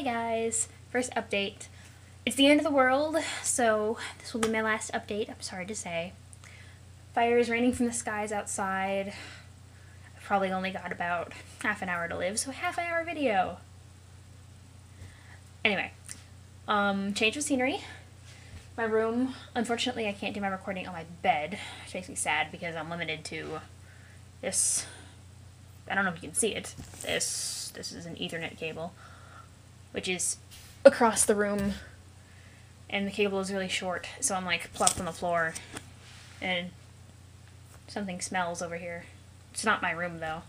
Hey guys, first update. It's the end of the world, so this will be my last update, I'm sorry to say. Fire is raining from the skies outside. I've probably only got about half an hour to live, so a half an hour video. Anyway, change of scenery. My room, unfortunately I can't do my recording on my bed, which makes me sad because I'm limited to this. I don't know if you can see it. This is an Ethernet cable, which is across the room, and the cable is really short, so I'm like plopped on the floor, and something smells over here. It's not my room though.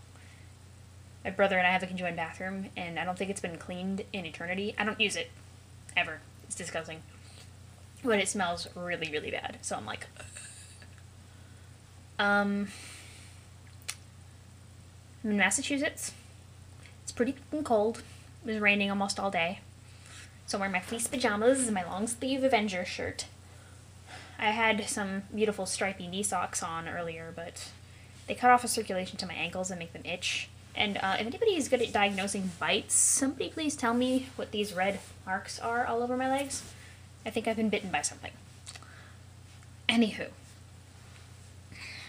My brother and I have a conjoined bathroom, and I don't think it's been cleaned in eternity. I don't use it, ever. It's disgusting. But it smells really, really bad, so I'm like, I'm in Massachusetts. It's pretty cold. It was raining almost all day. So I'm wearing my fleece pajamas and my long sleeve Avenger shirt. I had some beautiful stripy knee socks on earlier, but they cut off a circulation to my ankles and make them itch. And if anybody is good at diagnosing bites, somebody please tell me what these red marks are all over my legs. I think I've been bitten by something. Anywho,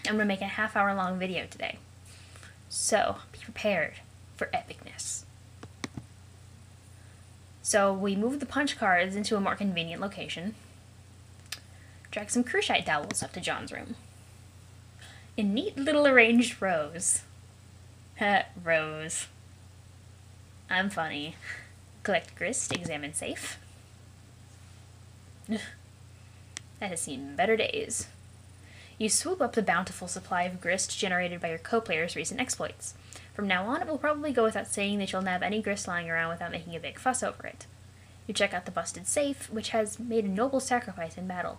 I'm gonna make a half-hour long video today. So, be prepared for epicness. So, we moved the punch cards into a more convenient location. Drag some cruciate dowels up to John's room. In neat little arranged rows. Rows. I'm funny. Collect grist, examine safe. That has seen better days. You swoop up the bountiful supply of grist generated by your co-player's recent exploits. From now on, it will probably go without saying that you'll nab any grist lying around without making a big fuss over it. You check out the busted safe, which has made a noble sacrifice in battle.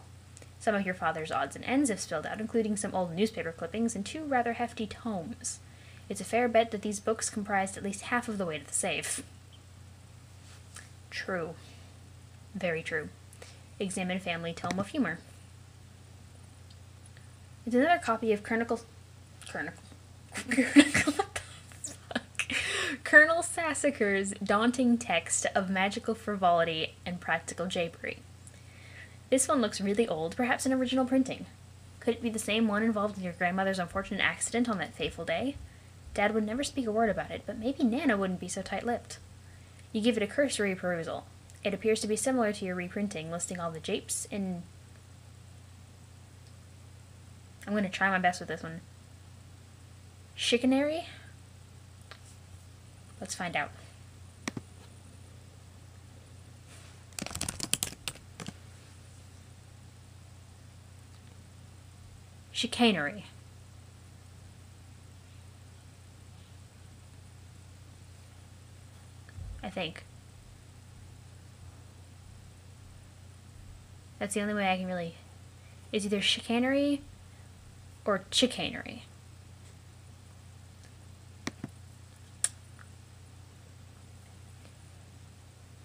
Some of your father's odds and ends have spilled out, including some old newspaper clippings and 2 rather hefty tomes. It's a fair bet that these books comprised at least half of the weight of the safe. True. Very true. Examine Family Tome of Humor. It's another copy of Colonel Sassacre's daunting text of magical frivolity and practical japery. This one looks really old, perhaps an original printing. Could it be the same one involved in your grandmother's unfortunate accident on that fateful day? Dad would never speak a word about it, but maybe Nana wouldn't be so tight-lipped. You give it a cursory perusal. It appears to be similar to your reprinting, listing all the japes in... I'm going to try my best with this one. Chicanery? Let's find out. Chicanery. I think. That's the only way I can really... It's either chicanery or chicanery.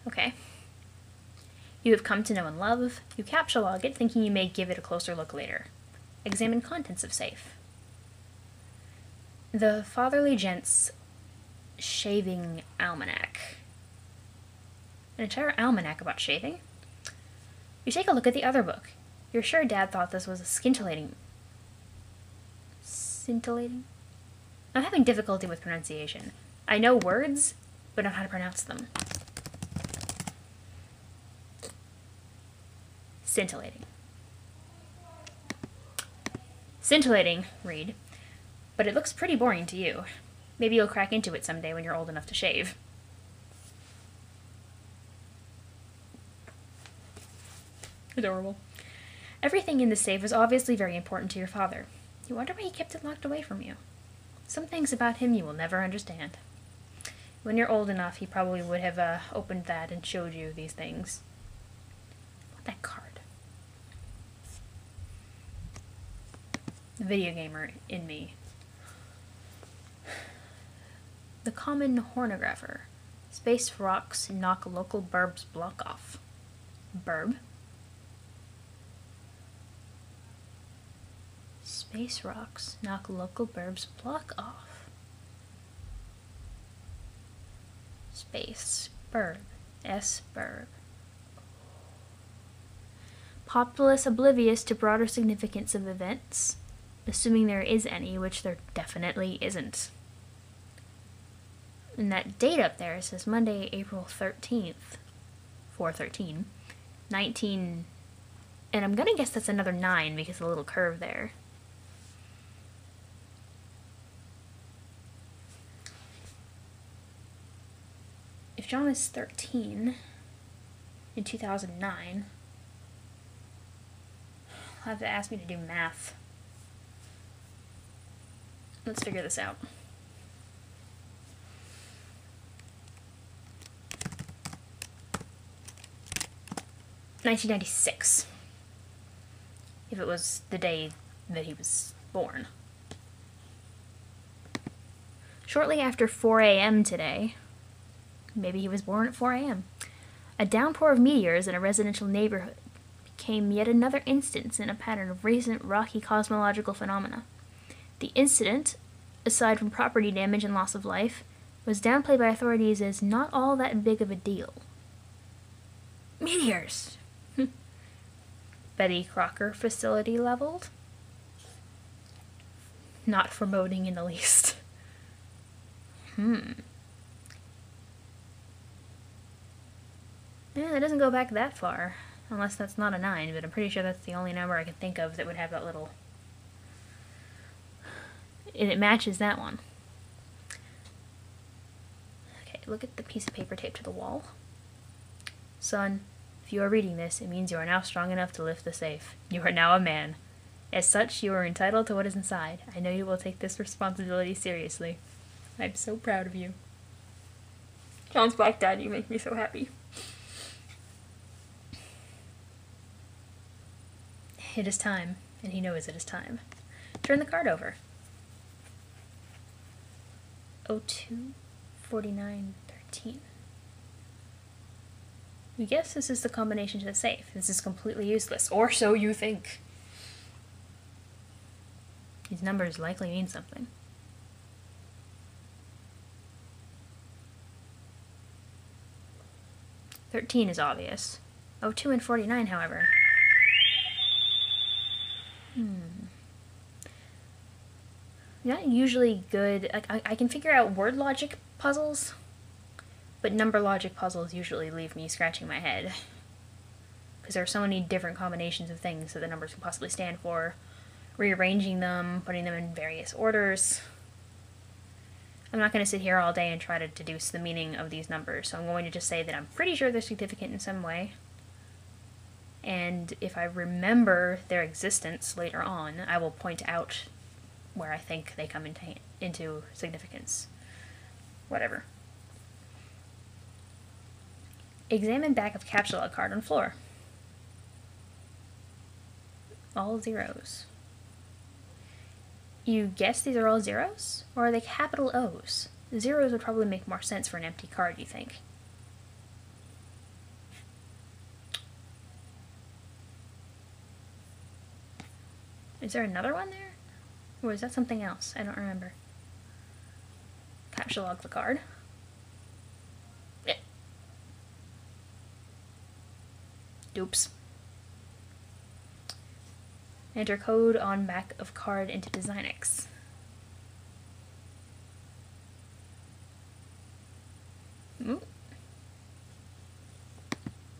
Okay. You have come to know and love. You captchalogue it, thinking you may give it a closer look later. Examine contents of safe. The Fatherly Gent's Shaving Almanac. An entire almanac about shaving? You take a look at the other book. You're sure Dad thought this was a scintillating... Scintillating? I'm having difficulty with pronunciation. I know words, but not how to pronounce them. Scintillating. Scintillating, read. But it looks pretty boring to you. Maybe you'll crack into it someday when you're old enough to shave. Adorable. Everything in the safe is obviously very important to your father. You wonder why he kept it locked away from you. Some things about him you will never understand. When you're old enough, he probably would have opened that and showed you these things. What that card? The video gamer in me. The Common Hornographer. Space rocks knock local burbs block off. Burb? Space rocks knock local burbs block off. Space. Burb. S-verb. Populace oblivious to broader significance of events, assuming there is any, which there definitely isn't. And that date up there says Monday, April 13th, 4/13, 19, and I'm gonna guess that's another 9 because of the little curve there. If John is 13 in 2009, he'll have to ask me to do math. Let's figure this out. $1996, if it was the day that he was born. Shortly after 4 a.m. today, maybe he was born at 4 a.m., a downpour of meteors in a residential neighborhood became yet another instance in a pattern of recent rocky cosmological phenomena. The incident, aside from property damage and loss of life, was downplayed by authorities as not all that big of a deal. Meteors! Betty Crocker facility leveled? Not foreboding in the least. Yeah, that doesn't go back that far. Unless that's not a 9, but I'm pretty sure that's the only number I can think of that would have that little... And it matches that one. Okay, look at the piece of paper taped to the wall. Son, if you are reading this, it means you are now strong enough to lift the safe. You are now a man. As such, you are entitled to what is inside. I know you will take this responsibility seriously. I'm so proud of you. John's Black Dad, you make me so happy. It is time, and he knows it is time. Turn the card over. 02 49 13. I guess this is the combination to the safe. This is completely useless, or so you think. These numbers likely mean something. 13 is obvious. 02 and 49, however. Not usually good. Like, I can figure out word logic puzzles, but number logic puzzles usually leave me scratching my head. Because there are so many different combinations of things that the numbers can possibly stand for. Rearranging them, putting them in various orders. I'm not going to sit here all day and try to deduce the meaning of these numbers, so I'm going to just say that I'm pretty sure they're significant in some way. And if I remember their existence later on, I will point out where I think they come into significance. Whatever. Examine back of capsule card on floor. All zeros. You guess these are all zeros? Or are they capital O's? Zeros would probably make more sense for an empty card, you think? Is there another one there? Or is that something else? I don't remember. Capture log the card. Yeah. Oops. Enter code on back of card into DesignX.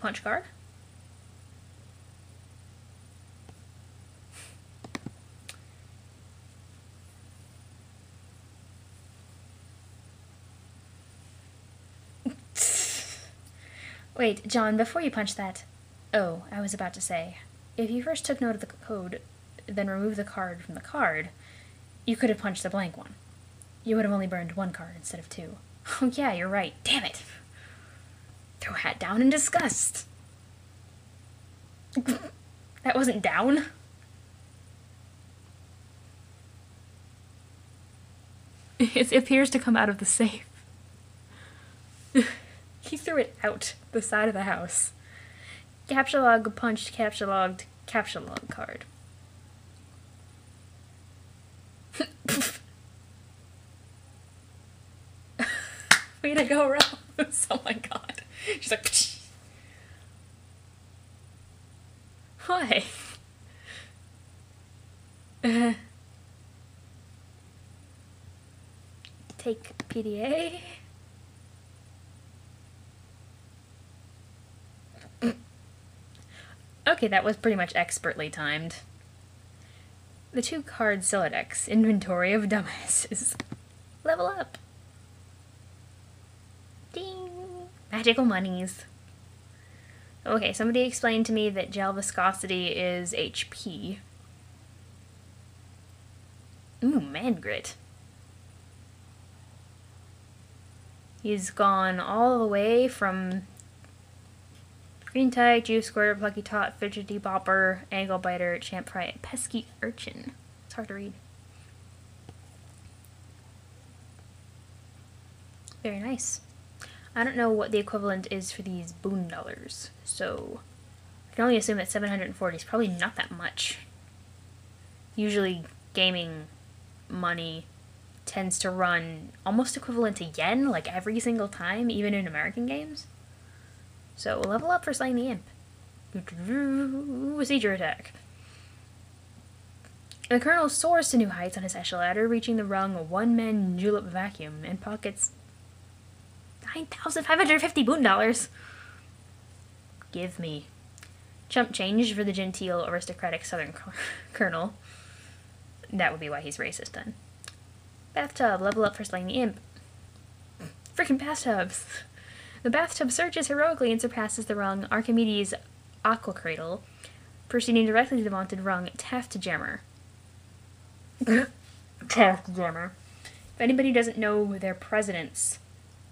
Punch card. Wait, John, before you punch that... Oh, I was about to say, if you first took note of the code, then removed the card from the card, you could have punched the blank one. You would have only burned one card instead of two. Oh yeah, you're right. Damn it! Throw hat down in disgust. That wasn't down. It appears to come out of the safe. He threw it out the side of the house. Capture log punched, capture logged, capture log card. Way to go, Rose. Oh my god. She's like, why? Take PDA. Okay, that was pretty much expertly timed. The 2-card Silodex, Inventory of Dumbasses. Level up. Ding! Magical monies. Okay, somebody explained to me that gel viscosity is HP. Ooh, man grit. He's gone all the way from Green Tyke, Juice Squirter, Plucky Tot, Fidgety Bopper, Angle Biter, Champ Fry, Pesky Urchin. It's hard to read. Very nice. I don't know what the equivalent is for these boon dollars, so I can only assume that 740 is probably not that much. Usually gaming money tends to run almost equivalent to yen, like every single time, even in American games. So level up for slaying the imp. Siege attack. The Colonel soars to new heights on his echelon, reaching the rung a one-man julep vacuum and pockets 9,550 boon dollars. Give me. Chump change for the genteel aristocratic southern colonel. That would be why he's racist then. Bathtub, level up for slaying the imp. Freaking bathtubs. The bathtub surges heroically and surpasses the rung Archimedes' aqua cradle, proceeding directly to the vaunted rung Taft Jammer. Taft Jammer. If anybody doesn't know their presidents,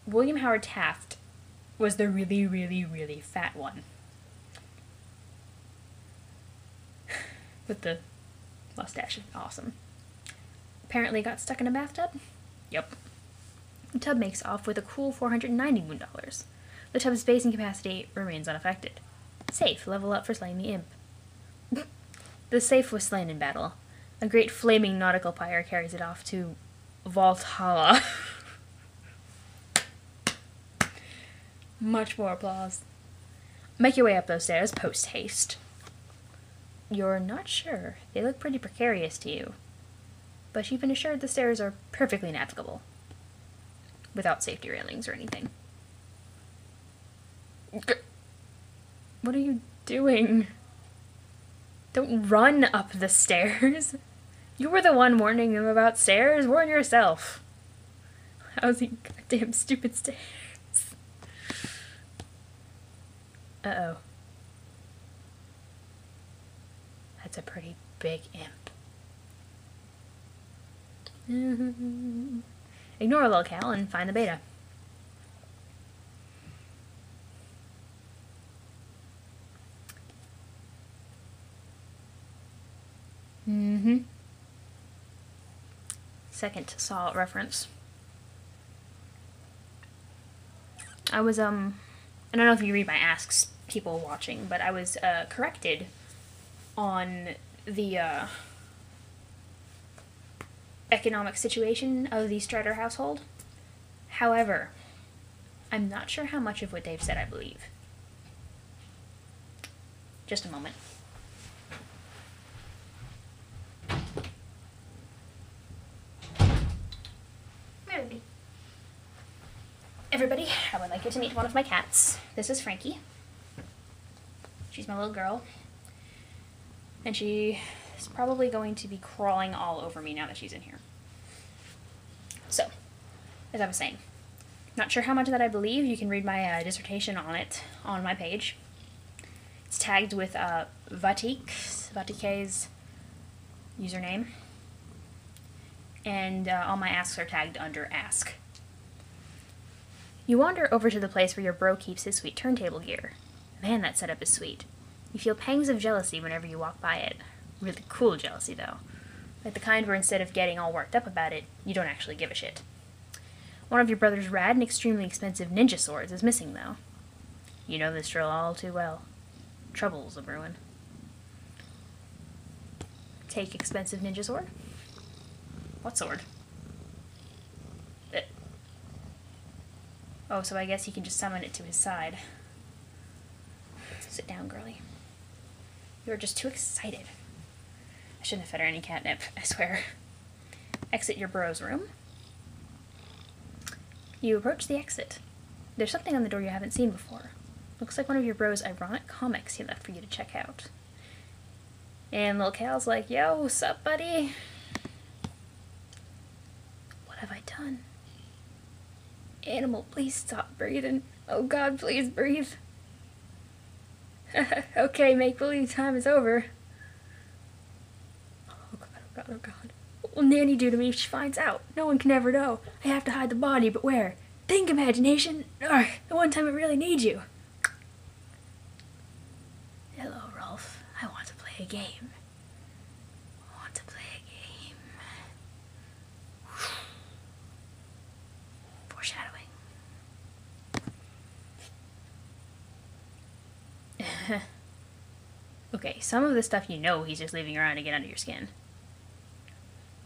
William Howard Taft was the really, really, really fat one. With the mustache. Awesome. Apparently got stuck in a bathtub? Yep. The tub makes off with a cool 490 moon dollars. The tub's spacing capacity remains unaffected. Safe, level up for slaying the imp. The safe was slain in battle. A great flaming nautical pyre carries it off to Valhalla. Much more applause. Make your way up those stairs, post haste. You're not sure. They look pretty precarious to you. But you've been assured the stairs are perfectly navigable. Without safety railings or anything. What are you doing? Don't run up the stairs. You were the one warning him about stairs. Warn yourself. How's he goddamn stupid stairs? Uh-oh. That's a pretty big imp. Ignore a locale and find the beta. Second Saw reference. I was, I don't know if you read my asks, people watching, but I was, corrected on the, economic situation of the Strider household. However, I'm not sure how much of what Dave said I believe. Just a moment. Everybody, I would like you to meet one of my cats. This is Frankie. She's my little girl. And she is probably going to be crawling all over me now that she's in here. So, as I was saying, not sure how much of that I believe. You can read my dissertation on it on my page. It's tagged with Vatik's username. And all my asks are tagged under ask. You wander over to the place where your bro keeps his sweet turntable gear. Man, that setup is sweet. You feel pangs of jealousy whenever you walk by it. Really cool jealousy, though. Like the kind where instead of getting all worked up about it, you don't actually give a shit. One of your brother's rad and extremely expensive ninja swords is missing, though. You know this drill all too well. Trouble's a brewin'. Take expensive ninja sword? What sword? Oh, so I guess he can just summon it to his side. Sit down, girlie. You are just too excited. I shouldn't have fed her any catnip, I swear. Exit your burrow's room. You approach the exit. There's something on the door you haven't seen before. Looks like one of your bro's ironic comics he left for you to check out. And Lil Cal's like, yo, sup, buddy? What have I done? Animal, please stop breathing. Oh God, please breathe. Okay, make-believe time is over. Oh God, oh God, oh God. What will Nanny do to me if she finds out? No one can ever know. I have to hide the body, but where? Think, imagination. The one time I really need you. Hello, Rolf. I want to play a game. I want to play a game. Foreshadowing. Okay, some of the stuff you know he's just leaving around to get under your skin.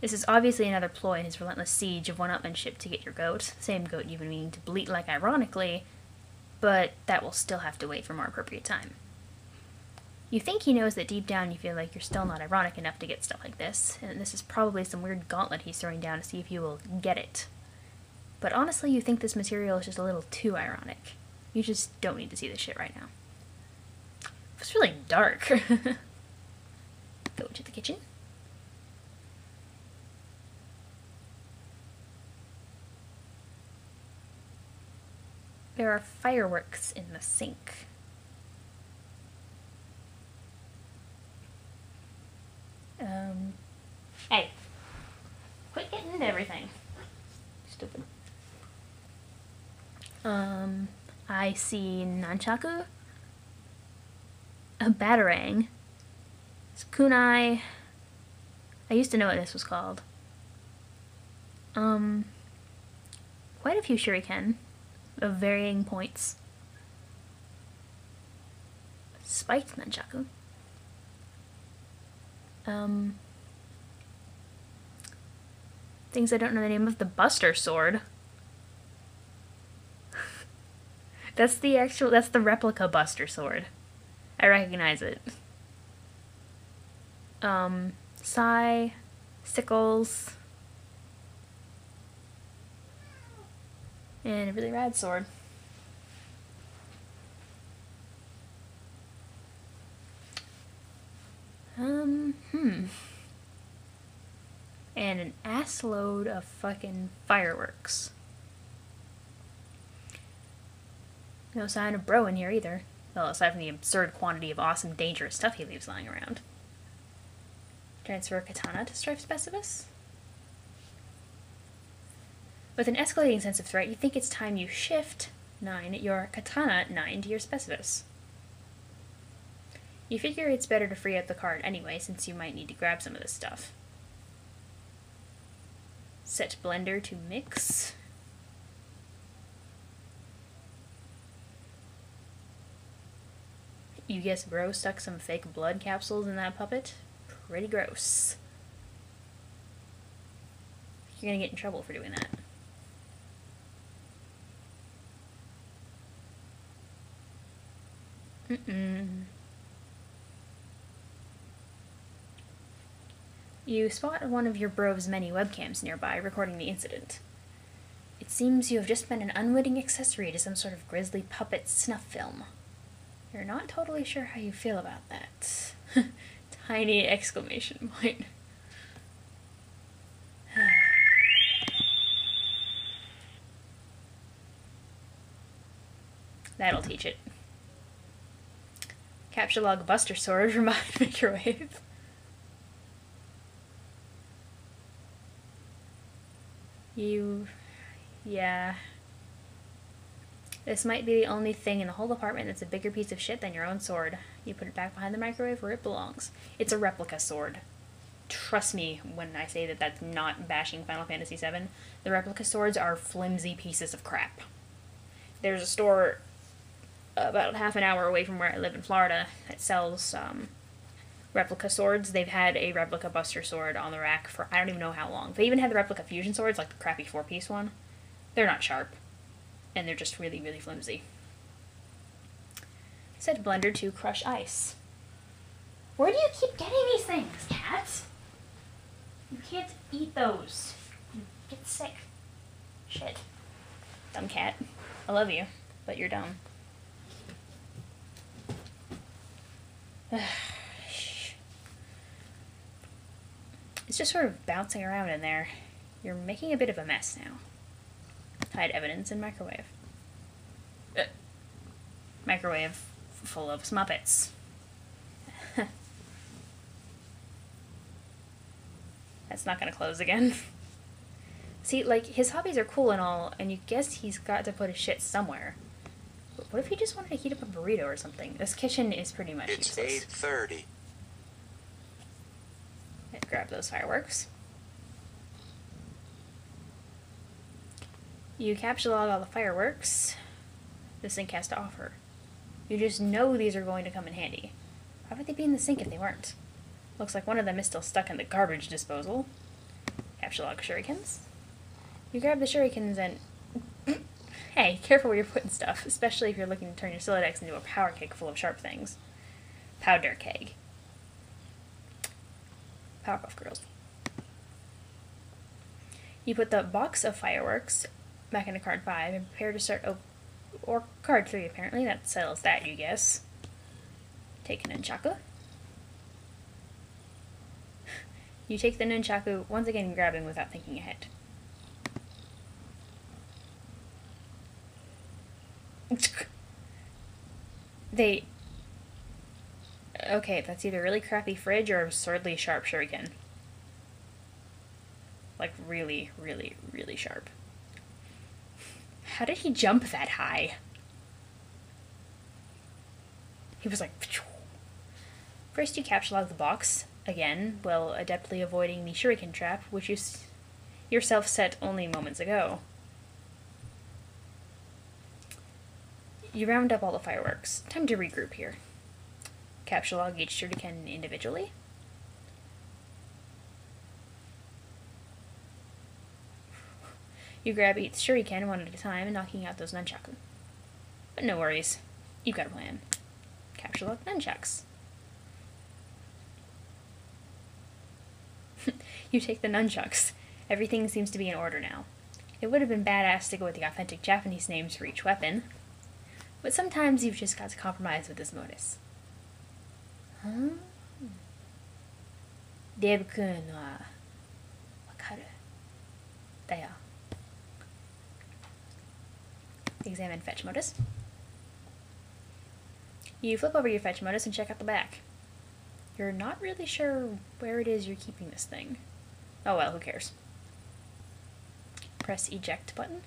This is obviously another ploy in his relentless siege of one-upmanship to get your goat, the same goat you've been meaning to bleat like ironically, but that will still have to wait for more appropriate time. You think he knows that deep down you feel like you're still not ironic enough to get stuff like this, and this is probably some weird gauntlet he's throwing down to see if you will get it. But honestly, you think this material is just a little too ironic. You just don't need to see this shit right now. It's really dark. Go to the kitchen. There are fireworks in the sink. Hey. Quit getting into everything. Stupid. I see nunchaku. A batarang. Kunai. I used to know what this was called. Quite a few shuriken of varying points. Spiked nunchaku. Things I don't know the name of. The Buster Sword. That's the replica Buster Sword. I recognize it. Sai, sickles, and a really rad sword. And an ass load of fucking fireworks. No sign of bro in here either. Well, aside from the absurd quantity of awesome, dangerous stuff he leaves lying around. Transfer katana to Strife Specifus? With an escalating sense of threat, you think it's time you shift 9 your katana 9 to your Specifus. You figure it's better to free up the card anyway, since you might need to grab some of this stuff. Set blender to mix. You guess bro stuck some fake blood capsules in that puppet? Pretty gross. You're gonna get in trouble for doing that. You spot one of your bro's many webcams nearby, recording the incident. It seems you have just been an unwitting accessory to some sort of grisly puppet snuff film. You're not totally sure how you feel about that. Tiny exclamation point. That'll teach it. Capture log Buster Sword from behind microwave. Yeah. This might be the only thing in the whole apartment that's a bigger piece of shit than your own sword. You put it back behind the microwave where it belongs. It's a replica sword. Trust me when I say that that's not bashing Final Fantasy VII. The replica swords are flimsy pieces of crap. There's a store about half an hour away from where I live in Florida that sells replica swords. They've had a replica Buster Sword on the rack for I don't even know how long. They even had the replica fusion swords, like the crappy 4-piece one. They're not sharp. and they're just really, really flimsy. Set blender to crush ice. Where do you keep getting these things, cat? You can't eat those. You get sick. Shit. Dumb cat. I love you, but you're dumb. It's just sort of bouncing around in there. You're making a bit of a mess now. Hide evidence in microwave. Microwave full of smuppets. That's not gonna close again. See, like, his hobbies are cool and all, and you guess he's got to put his shit somewhere. But what if he just wanted to heat up a burrito or something? This kitchen is pretty much useless. It's 8:30. Grab those fireworks. You capsulog all the fireworks the sink has to offer. You just know these are going to come in handy. Why would they be in the sink if they weren't? Looks like one of them is still stuck in the garbage disposal. Capsulog shurikens. You grab the shurikens and... Hey, careful where you're putting stuff, especially if you're looking to turn your Silodex into a power keg full of sharp things. Powder keg. Powerpuff Girls. You put the box of fireworks back into card 5 and prepare to start or card 3 apparently, that settles that, you guess. Take a nunchaku. You take the nunchaku, once again grabbing without thinking ahead. Okay, that's either really crappy fridge or absurdly sharp shuriken. Like, really, really, really sharp. How did he jump that high? He was like... Phew. First you capsulog the box, again, while adeptly avoiding the shuriken trap, which you yourself set only moments ago. You round up all the fireworks. Time to regroup here. Capsulog each shuriken individually. You grab each shuriken one at a time, knocking out those nunchaku. But no worries. You've got a plan. Capsulog nunchucks. You take the nunchucks. Everything seems to be in order now. It would have been badass to go with the authentic Japanese names for each weapon, but sometimes you've just got to compromise with this modus. Huh? Dev-kun wa wakaru. Dayo. Examine fetch modus. You flip over your fetch modus and check out the back. You're not really sure where it is you're keeping this thing. Oh well, who cares? Press eject button.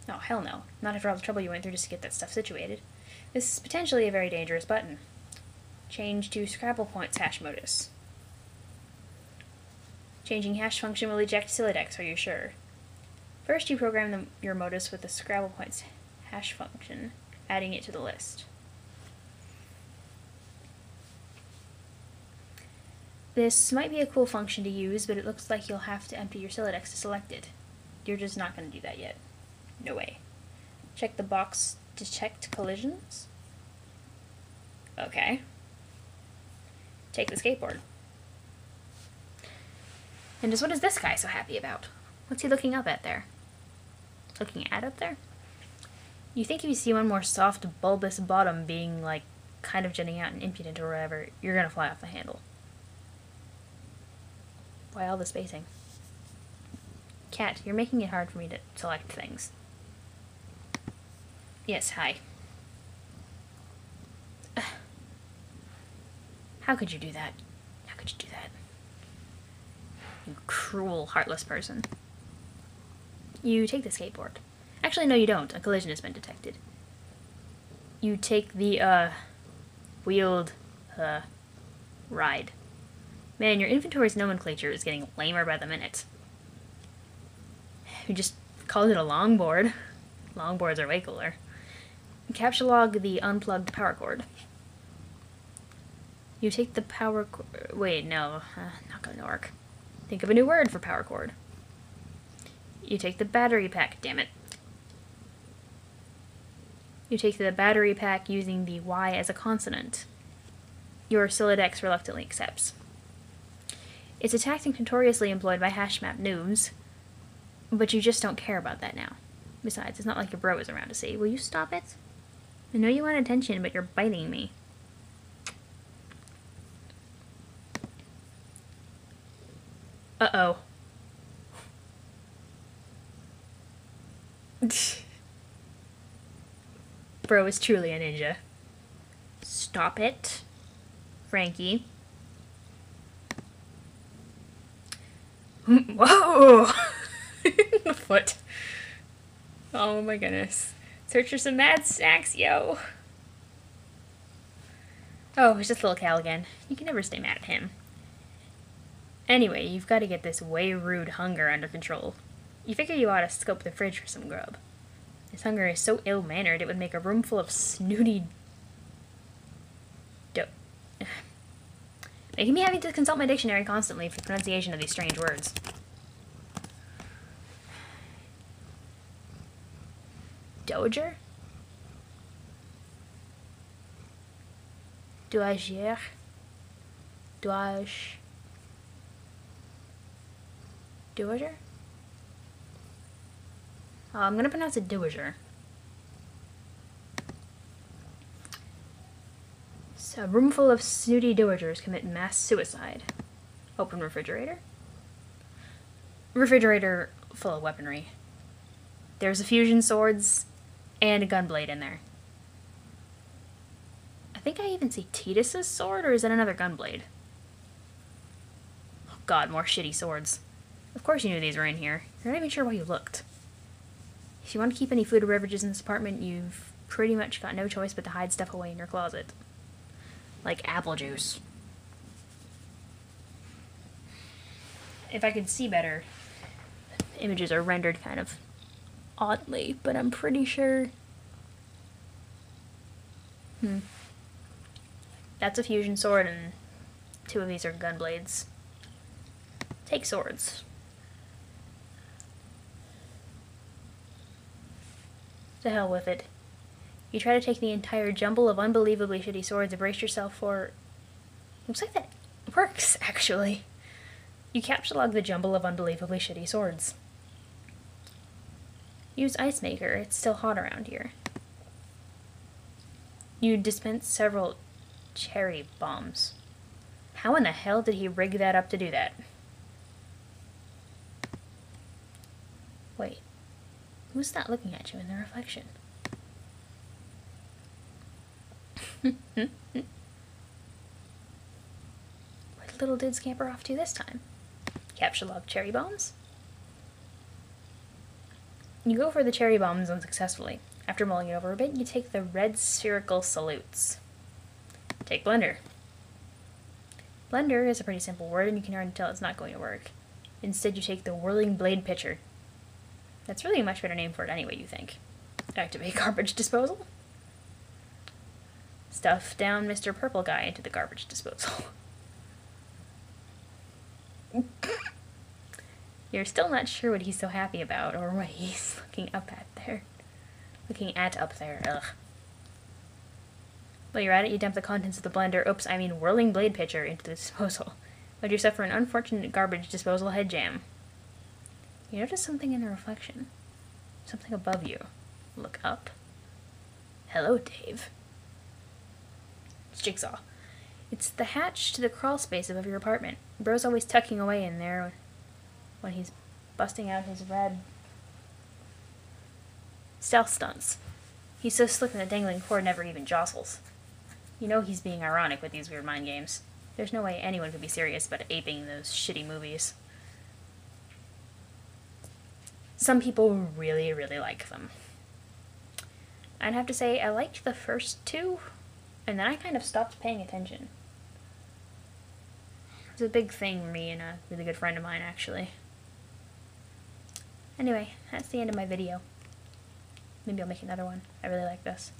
Oh, hell no. Not after all the trouble you went through just to get that stuff situated. This is potentially a very dangerous button. Change to Scrabble points hash modus. Changing hash function will eject Silodex, are you sure? First you program your modus with the Scrabble points hash function, adding it to the list. This might be a cool function to use, but it looks like you'll have to empty your Silodex to select it. You're just not going to do that yet. No way. Check the box to detect collisions. Okay. Take the skateboard. And just what is this guy so happy about? What's he looking up at there? Looking at up there? You think if you see one more soft, bulbous bottom being, like, kind of jutting out and impudent or whatever, you're gonna fly off the handle. Why all the spacing? Cat, you're making it hard for me to select things. Yes, hi. How could you do that? How could you do that? You cruel, heartless person. You take the skateboard. Actually, no you don't. A collision has been detected. You take the, wheeled, ride. Man, your inventory's nomenclature is getting lamer by the minute. You just called it a longboard. Longboards are way cooler. Capsulog the unplugged power cord. You take the power cord. Wait, no. Not gonna work. Think of a new word for power cord. You take the battery pack, damn it. You take the battery pack using the Y as a consonant. Your Sylladex reluctantly accepts. It's a tactic notoriously employed by hashmap noobs, but you just don't care about that now. Besides, it's not like your bro is around to see. Will you stop it? I know you want attention, but you're biting me. Uh-oh. Bro is truly a ninja. Stop it, Frankie. Whoa! The foot. Oh my goodness. Search for some mad snacks, yo. Oh, it's just little Cal again. You can never stay mad at him. Anyway, you've got to get this way rude hunger under control. You figure you ought to scope the fridge for some grub. This hunger is so ill-mannered it would make a room full of snooty making me having to consult my dictionary constantly for the pronunciation of these strange words. Dowager? Dowager? Dowager? Dowager? I'm gonna pronounce it dowager. A room full of snooty dowagers commit mass suicide. Open refrigerator. Refrigerator full of weaponry. There's a fusion swords and a gunblade in there. I think I even see Titus's sword, or is that another gunblade? Oh god, more shitty swords. Of course you knew these were in here. You're not even sure why you looked. If you want to keep any food or beverages in this apartment, you've pretty much got no choice but to hide stuff away in your closet. Like apple juice. If I could see better, images are rendered kind of oddly, but I'm pretty sure... That's a fusion sword, and 2 of these are gun blades. Take swords. To hell with it. You try to take the entire jumble of unbelievably shitty swords and brace yourself for... Looks like that works, actually. You captchalogue the jumble of unbelievably shitty swords. Use Ice Maker, it's still hot around here. You dispense several cherry bombs. How in the hell did he rig that up to do that? Wait. Who's that looking at you in the reflection? Where did little dude scamper off to this time? Captchalogue cherry bombs? You go for the cherry bombs unsuccessfully. After mulling it over a bit, you take the red spherical salutes. Take blender. Blender is a pretty simple word, and you can already tell it's not going to work. Instead, you take the whirling blade pitcher. That's really a much better name for it anyway, you think. Activate garbage disposal. Stuff down Mr. Purple Guy into the garbage disposal. You're still not sure what he's so happy about, or what he's looking up at there. Ugh. While you're at it, you dump the contents of the blender, whirling blade pitcher, into the disposal. But you suffer an unfortunate garbage disposal head jam. You notice something in the reflection. Something above you. Look up. Hello, Dave. It's Jigsaw. It's the hatch to the crawl space above your apartment. Bro's always tucking away in there when he's busting out his red stealth stunts. He's so slick that the dangling cord never even jostles. You know he's being ironic with these weird mind games. There's no way anyone could be serious about aping those shitty movies. Some people really, really like them. I'd have to say I liked the first 2, and then I kind of stopped paying attention. It's a big thing for me and a really good friend of mine, actually. Anyway, that's the end of my video. Maybe I'll make another one. I really like this.